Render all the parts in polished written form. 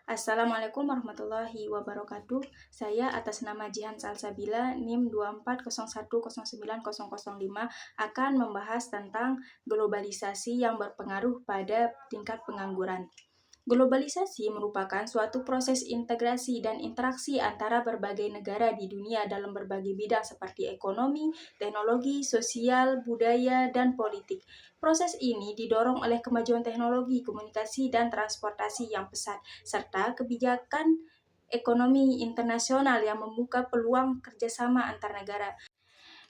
Assalamualaikum warahmatullahi wabarakatuh. Saya atas nama Jihan Salsabila NIM 2401090005 akan membahas tentang globalisasi yang berpengaruh pada tingkat pengangguran. Globalisasi merupakan suatu proses integrasi dan interaksi antara berbagai negara di dunia dalam berbagai bidang seperti ekonomi, teknologi, sosial, budaya, dan politik. Proses ini didorong oleh kemajuan teknologi, komunikasi, dan transportasi yang pesat, serta kebijakan ekonomi internasional yang membuka peluang kerjasama antar negara.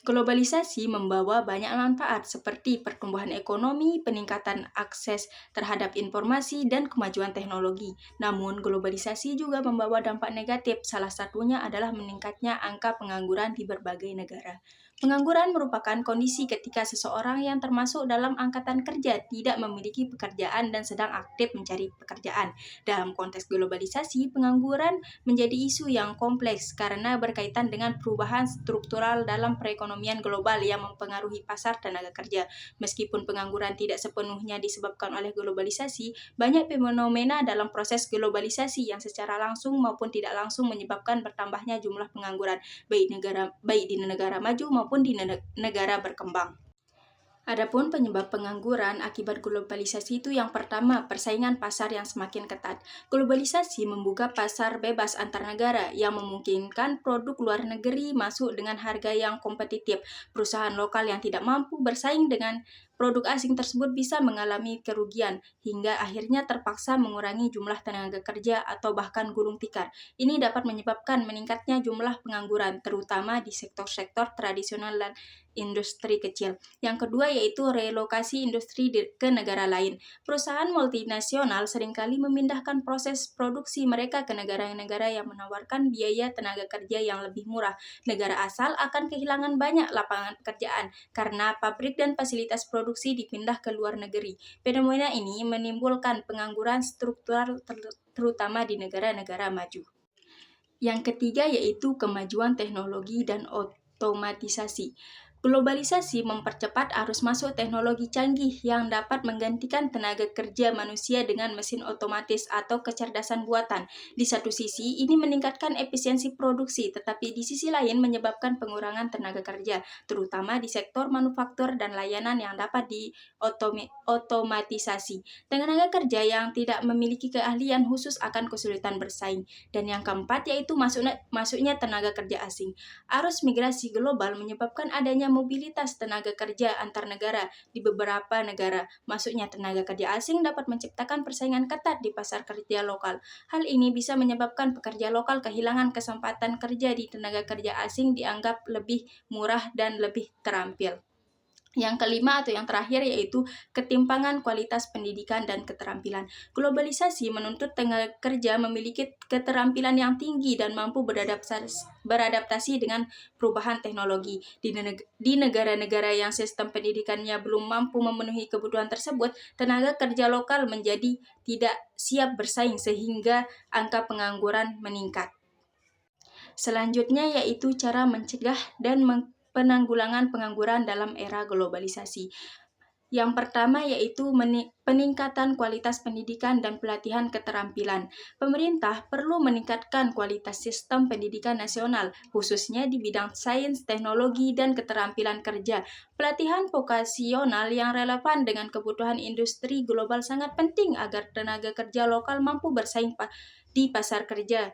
Globalisasi membawa banyak manfaat seperti pertumbuhan ekonomi, peningkatan akses terhadap informasi, dan kemajuan teknologi. Namun, globalisasi juga membawa dampak negatif, salah satunya adalah meningkatnya angka pengangguran di berbagai negara. Pengangguran merupakan kondisi ketika seseorang yang termasuk dalam angkatan kerja tidak memiliki pekerjaan dan sedang aktif mencari pekerjaan. Dalam konteks globalisasi, pengangguran menjadi isu yang kompleks karena berkaitan dengan perubahan struktural dalam perekonomian global yang mempengaruhi pasar tenaga kerja. Meskipun pengangguran tidak sepenuhnya disebabkan oleh globalisasi, banyak fenomena dalam proses globalisasi yang secara langsung maupun tidak langsung menyebabkan bertambahnya jumlah pengangguran, baik di negara maju maupun di negara berkembang. Adapun penyebab pengangguran akibat globalisasi itu yang pertama, persaingan pasar yang semakin ketat. Globalisasi membuka pasar bebas antar negara yang memungkinkan produk luar negeri masuk dengan harga yang kompetitif. Perusahaan lokal yang tidak mampu bersaing dengan produk asing tersebut bisa mengalami kerugian hingga akhirnya terpaksa mengurangi jumlah tenaga kerja atau bahkan gulung tikar. Ini dapat menyebabkan meningkatnya jumlah pengangguran, terutama di sektor-sektor tradisional dan industri kecil. Yang kedua yaitu relokasi industri ke negara lain. Perusahaan multinasional seringkali memindahkan proses produksi mereka ke negara-negara yang menawarkan biaya tenaga kerja yang lebih murah. Negara asal akan kehilangan banyak lapangan pekerjaan karena pabrik dan fasilitas produksi dipindah ke luar negeri. Fenomena ini menimbulkan pengangguran struktural terutama di negara-negara maju. Yang ketiga yaitu kemajuan teknologi dan otomatisasi. Globalisasi mempercepat arus masuk teknologi canggih yang dapat menggantikan tenaga kerja manusia dengan mesin otomatis atau kecerdasan buatan. Di satu sisi, ini meningkatkan efisiensi produksi, tetapi di sisi lain menyebabkan pengurangan tenaga kerja, terutama di sektor manufaktur dan layanan yang dapat diotomatisasi. Tenaga kerja yang tidak memiliki keahlian khusus akan kesulitan bersaing. Dan yang keempat yaitu masuknya tenaga kerja asing. Arus migrasi global menyebabkan adanya mobilitas tenaga kerja antar negara. Di beberapa negara, masuknya tenaga kerja asing dapat menciptakan persaingan ketat di pasar kerja lokal. Hal ini bisa menyebabkan pekerja lokal kehilangan kesempatan kerja di tenaga kerja asing dianggap lebih murah dan lebih terampil. Yang kelima atau yang terakhir yaitu ketimpangan kualitas pendidikan dan keterampilan. Globalisasi menuntut tenaga kerja memiliki keterampilan yang tinggi dan mampu beradaptasi dengan perubahan teknologi. Di negara-negara yang sistem pendidikannya belum mampu memenuhi kebutuhan tersebut, tenaga kerja lokal menjadi tidak siap bersaing sehingga angka pengangguran meningkat. Selanjutnya yaitu cara mencegah dan penanggulangan pengangguran dalam era globalisasi. Yang pertama yaitu peningkatan kualitas pendidikan dan pelatihan keterampilan. Pemerintah perlu meningkatkan kualitas sistem pendidikan nasional, khususnya di bidang sains, teknologi, dan keterampilan kerja. Pelatihan vokasional yang relevan dengan kebutuhan industri global sangat penting agar tenaga kerja lokal mampu bersaing di pasar kerja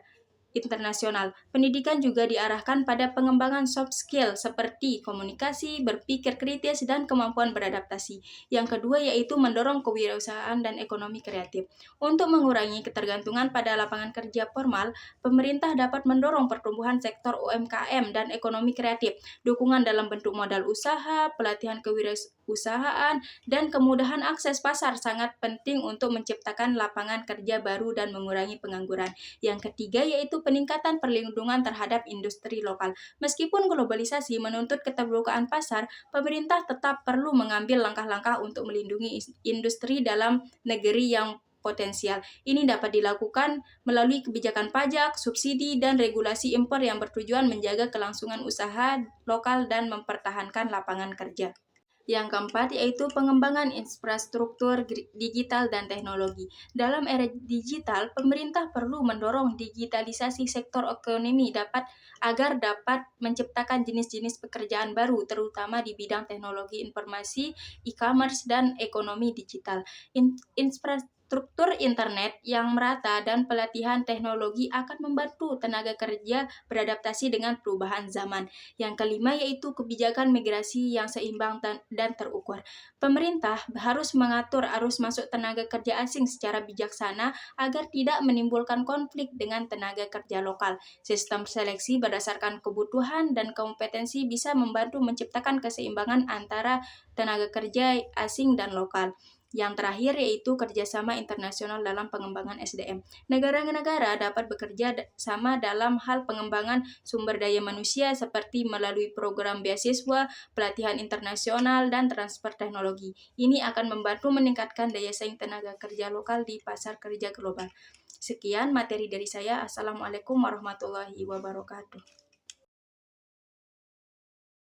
internasional. Pendidikan juga diarahkan pada pengembangan soft skill seperti komunikasi, berpikir kritis, dan kemampuan beradaptasi. Yang kedua yaitu mendorong kewirausahaan dan ekonomi kreatif. Untuk mengurangi ketergantungan pada lapangan kerja formal, pemerintah dapat mendorong pertumbuhan sektor UMKM dan ekonomi kreatif. Dukungan dalam bentuk modal usaha, pelatihan kewirausahaan, dan kemudahan akses pasar sangat penting untuk menciptakan lapangan kerja baru dan mengurangi pengangguran. Yang ketiga yaitu peningkatan perlindungan terhadap industri lokal. Meskipun globalisasi menuntut keterbukaan pasar, pemerintah tetap perlu mengambil langkah-langkah untuk melindungi industri dalam negeri yang potensial. Ini dapat dilakukan melalui kebijakan pajak, subsidi, dan regulasi impor yang bertujuan menjaga kelangsungan usaha lokal dan mempertahankan lapangan kerja. Yang keempat yaitu pengembangan infrastruktur digital dan teknologi. Dalam era digital, pemerintah perlu mendorong digitalisasi sektor ekonomi agar dapat menciptakan jenis-jenis pekerjaan baru, terutama di bidang teknologi informasi, e-commerce, dan ekonomi digital. Infrastruktur internet yang merata dan pelatihan teknologi akan membantu tenaga kerja beradaptasi dengan perubahan zaman. Yang kelima yaitu kebijakan migrasi yang seimbang dan terukur. Pemerintah harus mengatur arus masuk tenaga kerja asing secara bijaksana agar tidak menimbulkan konflik dengan tenaga kerja lokal. Sistem seleksi berdasarkan kebutuhan dan kompetensi bisa membantu menciptakan keseimbangan antara tenaga kerja asing dan lokal. Yang terakhir yaitu kerjasama internasional dalam pengembangan SDM. Negara-negara dapat bekerja sama dalam hal pengembangan sumber daya manusia seperti melalui program beasiswa, pelatihan internasional, dan transfer teknologi. Ini akan membantu meningkatkan daya saing tenaga kerja lokal di pasar kerja global. Sekian materi dari saya. Assalamualaikum warahmatullahi wabarakatuh.